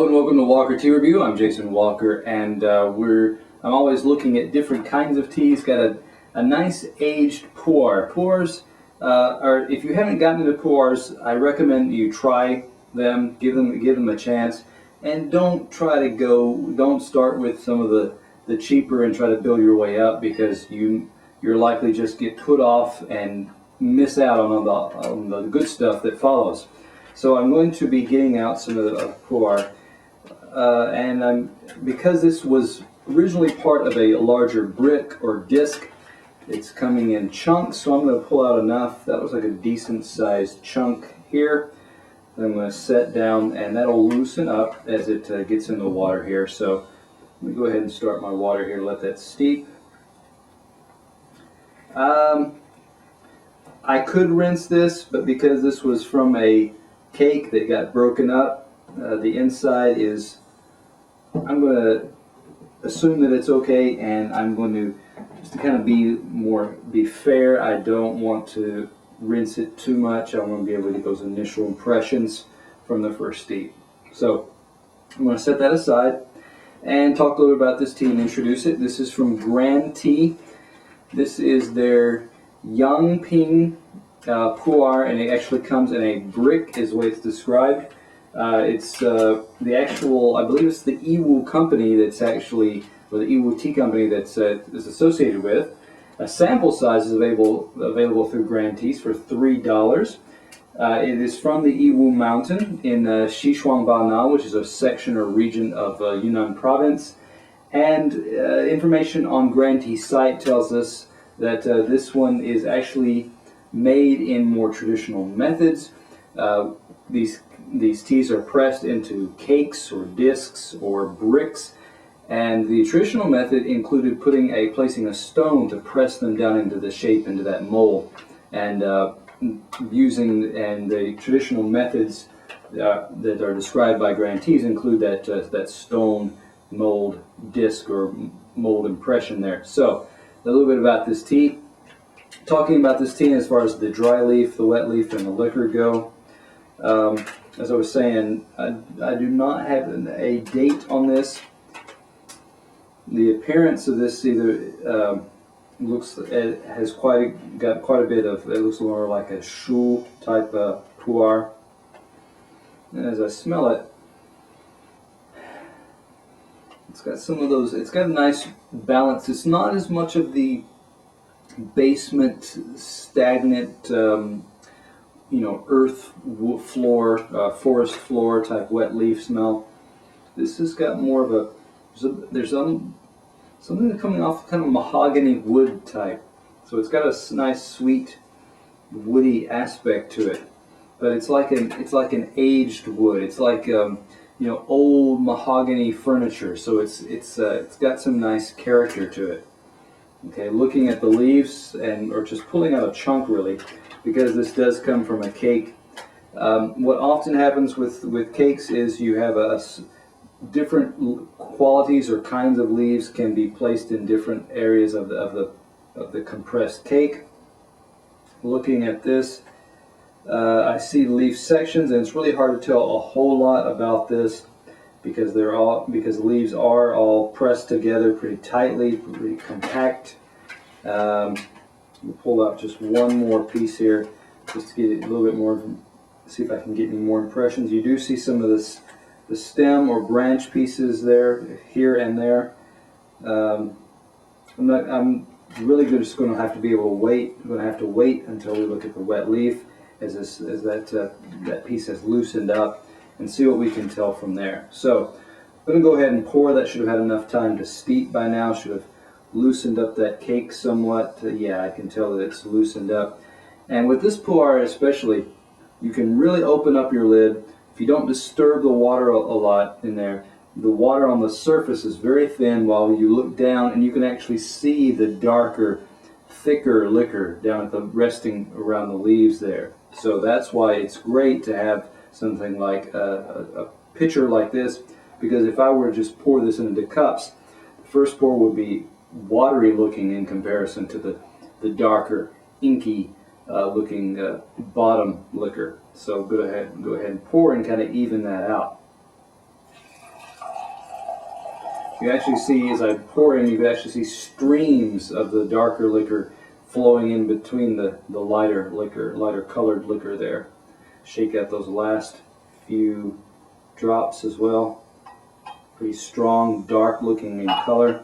Hello and welcome to Walker Tea Review. I'm Jason Walker, and I'm always looking at different kinds of teas. Got a nice aged pu'er. Pu'ers are, if you haven't gotten into pu'ers, I recommend you try them, give them a chance, and don't start with some of the cheaper and try to build your way up, because you're likely just get put off and miss out on the good stuff that follows. So I'm going to be getting out some of the pu'er, because this was originally part of a larger brick or disc, it's coming in chunks, so I'm going to pull out enough. That was like a decent sized chunk here. Then I'm going to set down, and that'll loosen up as it gets in the water here. So let me go ahead and start my water here, let that steep. I could rinse this, but because this was from a cake that got broken up, the inside is, I'm going to assume that it's okay, and I'm going to, just to kind of be fair, I don't want to rinse it too much. I want to be able to get those initial impressions from the first steep. So I'm going to set that aside and talk a little bit about this tea and introduce it. This is from GrandTea. This is their YangPinPu pu'er, and it actually comes in a brick, is the way it's described. It's the actual, I believe it's the Iwu company that's actually, or the Iwu tea company that's is associated with. A sample size is available through GrandTea for $3. It is from the Iwu mountain in Xishuangbanna, which is a section or region of Yunnan province. And information on GrandTea's site tells us that this one is actually made in more traditional methods. These teas are pressed into cakes or discs or bricks, and the traditional method included placing a stone to press them down into the shape, into that mold. And the traditional methods that are described by GrandTea include that stone mold disc or mold impression there. So a little bit about this tea. Talking about this tea as far as the dry leaf, the wet leaf, and the liquor go. As I was saying, I do not have a date on this. The appearance of this either looks, it has got quite a bit of, it looks more like a shu type of pu'er. And as I smell it, it's got some of those, it's got a nice balance. It's not as much of the basement, stagnant, earth floor, forest floor type wet leaf smell. This has got more of there's something coming off kind of mahogany wood type. So it's got a nice sweet woody aspect to it, but it's like an aged wood. It's like old mahogany furniture. So it's got some nice character to it. Okay, looking at the leaves or just pulling out a chunk really, because this does come from a cake. What often happens with cakes is you have different qualities or kinds of leaves can be placed in different areas of the compressed cake. Looking at this, I see leaf sections, and it's really hard to tell a whole lot about this because the leaves are all pressed together pretty tightly, pretty compact. We'll pull out just one more piece here, just to get a little bit more. See if I can get any more impressions. You do see some of the stem or branch pieces there, here and there. I'm really just going to have to be able to wait. I'm going to have to wait until we look at the wet leaf as that piece has loosened up, and see what we can tell from there. So I'm going to go ahead and pour. That should have had enough time to steep by now. Should have loosened up that cake somewhat. Yeah, I can tell that it's loosened up. And with this pu'er especially, you can really open up your lid. If you don't disturb the water a lot in there, the water on the surface is very thin, while you look down and you can actually see the darker, thicker liquor down at the resting around the leaves there. So that's why it's great to have something like a pitcher like this, because if I were to just pour this into cups, the first pour would be watery looking in comparison to the darker, inky looking bottom liquor. So go ahead and pour and kind of even that out. You actually see, as I pour in, you can actually see streams of the darker liquor flowing in between the lighter liquor, lighter colored liquor there. Shake out those last few drops as well. Pretty strong, dark looking in color.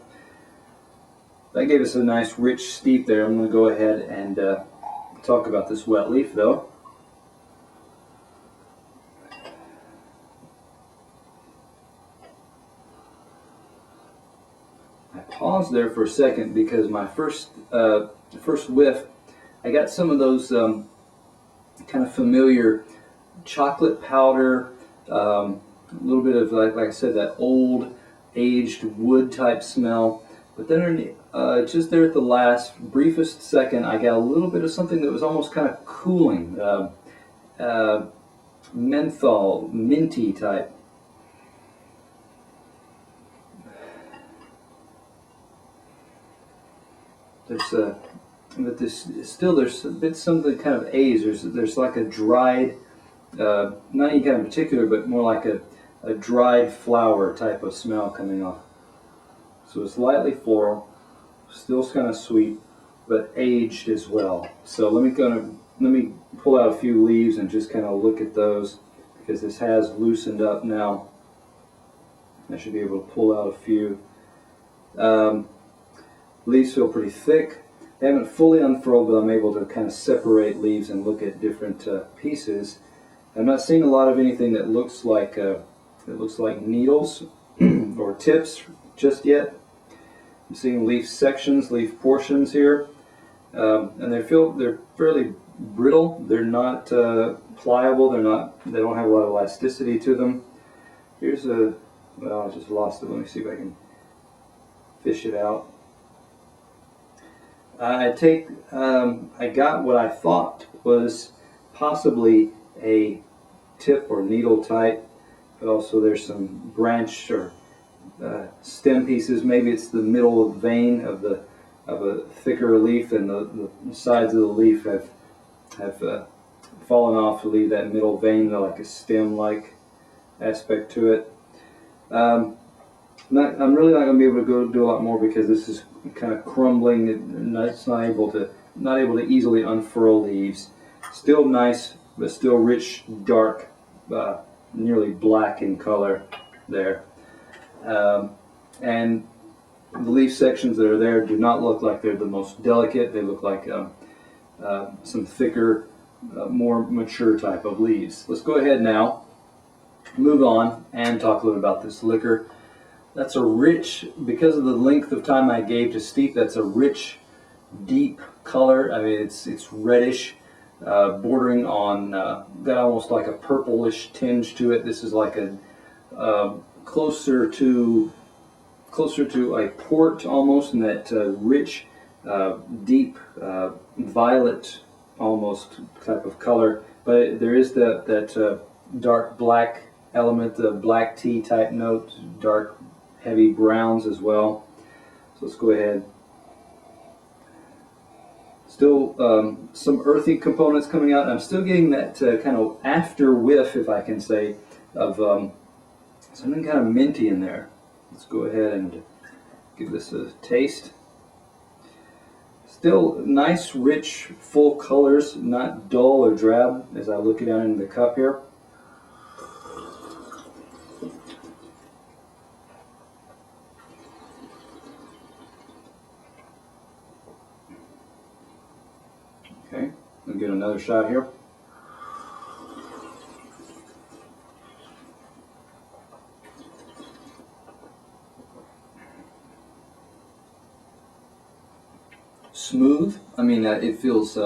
That gave us a nice rich steep there. I'm going to go ahead and talk about this wet leaf though. I paused there for a second because my first whiff, I got some of those kind of familiar chocolate powder, a little bit of, like I said, that old aged wood type smell. But then just there at the last briefest second, I got a little bit of something that was almost kind of cooling, menthol, minty type. But there's a bit something kind of aged. There's like a dried, not any kind of particular, but more like a dried flower type of smell coming off. So it's lightly floral, still kind of sweet, but aged as well. So let me pull out a few leaves and just kind of look at those, because this has loosened up now. I should be able to pull out a few. Leaves feel pretty thick. They haven't fully unfurled, but I'm able to kind of separate leaves and look at different pieces. I'm not seeing a lot of anything that looks like needles or tips just yet. I'm seeing leaf sections, leaf portions here, and they're fairly brittle. They're not pliable. They don't have a lot of elasticity to them. Here's well, I just lost it. Let me see if I can fish it out. I got what I thought was possibly a tip or needle type, but also there's some branch or stem pieces. Maybe it's the middle vein of a thicker leaf, and the sides of the leaf have fallen off to leave that middle vein, like a stem-like aspect to it. I'm really not going to be able to go do a lot more because this is kind of crumbling, and it's not able to easily unfurl leaves. Still nice, but still rich, dark, nearly black in color there. And the leaf sections that are there do not look like they're the most delicate. They look like some thicker, more mature type of leaves. Let's go ahead now, move on, and talk a little about this liquor. That's a rich, because of the length of time I gave to steep, that's a rich, deep color. I mean, it's reddish, bordering on, got almost like a purplish tinge to it. This is like a closer to a port almost, in that rich, deep, violet almost type of color. But there is that dark black element, the black tea type note, dark heavy browns as well. So let's go ahead. Still some earthy components coming out. I'm still getting that kind of after whiff, if I can say, of something kind of minty in there. Let's go ahead and give this a taste. Still nice, rich, full colors, not dull or drab as I look it down into the cup here. Okay, I'll get another shot here. Smooth. I mean, it feels.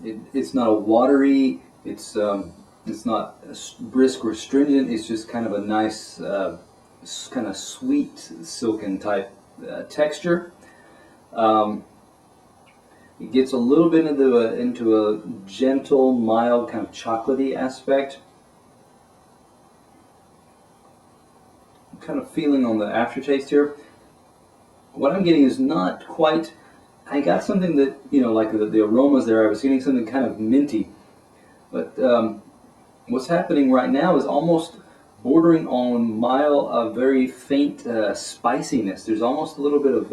It's not a watery. It's not brisk or stringent. It's just kind of a nice, kind of sweet, silken type texture. It gets a little bit into a gentle, mild, kind of chocolatey aspect. I'm kind of feeling on the aftertaste here. What I'm getting is not quite. I got something that, like the aromas there. I was getting something kind of minty, but what's happening right now is almost bordering on mild, very faint spiciness. There's almost a little bit of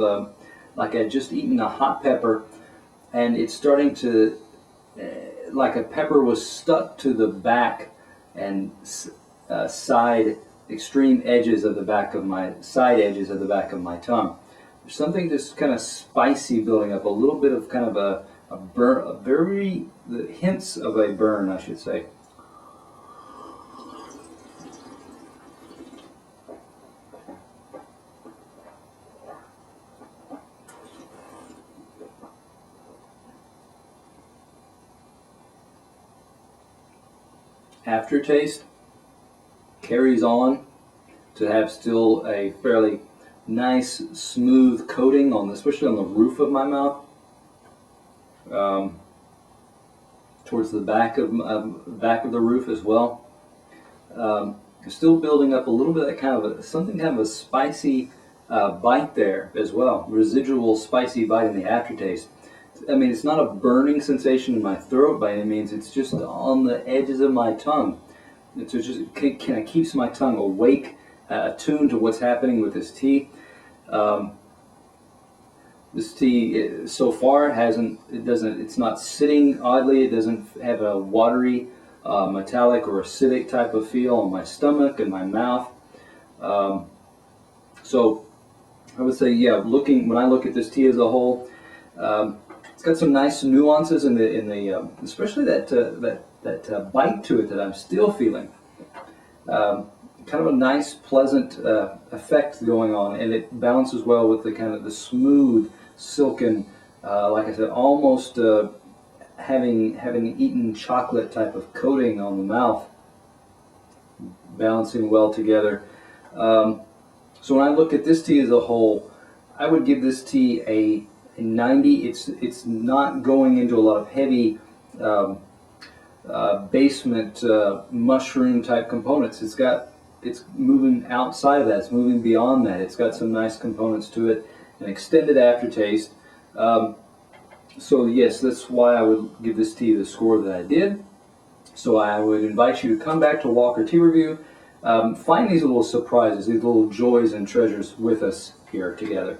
like I just eaten a hot pepper, and it's starting to like a pepper was stuck to the back and side extreme edges of the back of my side edges of the back of my tongue. There's something just kind of spicy building up, a little bit of kind of a burn, the hints of a burn, I should say. Aftertaste carries on to have still a fairly nice smooth coating on, especially on the roof of my mouth, towards the back of the roof as well. Still building up a little bit of that kind of something kind of a spicy bite there as well, residual spicy bite in the aftertaste. I mean, it's not a burning sensation in my throat by any means. It's just on the edges of my tongue. It just kind of keeps my tongue awake, attuned to what's happening with this tea. This tea so far it's not sitting oddly. It doesn't have a watery, metallic or acidic type of feel on my stomach and my mouth. So I would say, yeah, when I look at this tea as a whole, it's got some nice nuances in the especially that bite to it that I'm still feeling. Kind of a nice, pleasant effect going on, and it balances well with the kind of the smooth, silken, like I said, almost having eaten chocolate type of coating on the mouth, balancing well together. So when I look at this tea as a whole, I would give this tea a 90. It's not going into a lot of heavy basement mushroom type components. It's moving outside of that. It's moving beyond that. It's got some nice components to it, an extended aftertaste. So yes, that's why I would give this tea the score that I did. So I would invite you to come back to Walker Tea Review. Find these little surprises, these little joys and treasures with us here together.